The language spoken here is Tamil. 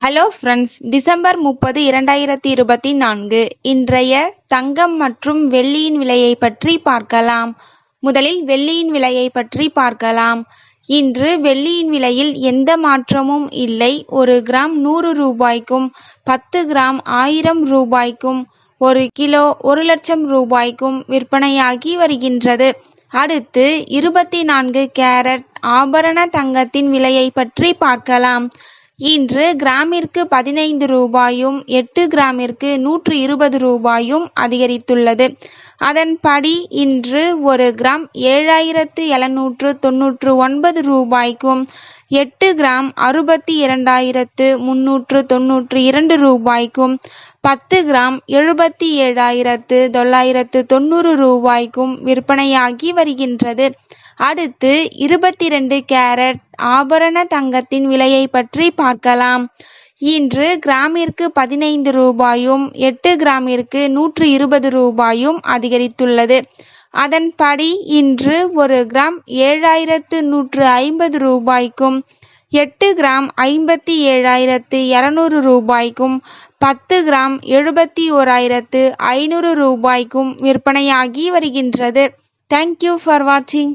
ஹலோ ஃப்ரெண்ட்ஸ், டிசம்பர் 30, 2024 இன்றைய தங்கம் மற்றும் வெள்ளியின் விலையை பற்றி பார்க்கலாம். முதலில் வெள்ளியின் விலையை பற்றி பார்க்கலாம். இன்று வெள்ளியின் விலையில் எந்த மாற்றமும் இல்லை. 1 கிராம் 100 ரூபாய்க்கும் 10 கிராம் 1000 ரூபாய்க்கும் 1 கிலோ 1 லட்சம் ரூபாய்க்கும் விற்பனையாகி வருகின்றது. அடுத்து 24 கேரட் ஆபரண தங்கத்தின் விலையை பற்றி பார்க்கலாம். இன்று கிராமிற்கு 15 ரூபாயும் 8 கிராமிற்கு 120 ரூபாயும் அதிகரித்துள்ளது. அதன்படி இன்று 1 கிராம் 7799 ரூபாய்க்கும் 8 கிராம் 62,392 ரூபாய்க்கும் 10 கிராம் 77,990 ரூபாய்க்கும் விற்பனையாகி வருகின்றது. அடுத்து 22 கேரட் ஆபரண தங்கத்தின் விலையை பற்றி பார்க்கலாம். இன்று கிராமிற்கு 15 ரூபாயும் 8 கிராமிற்கு 120 ரூபாயும் அதிகரித்துள்ளது. அதன்படி இன்று 1 கிராம் 7150 ரூபாய்க்கும் 8 கிராம் 57,200 ரூபாய்க்கும் 10 கிராம் 71,500 ரூபாய்க்கும் விற்பனையாகி வருகின்றது. தேங்க்யூ ஃபார் வாட்சிங்.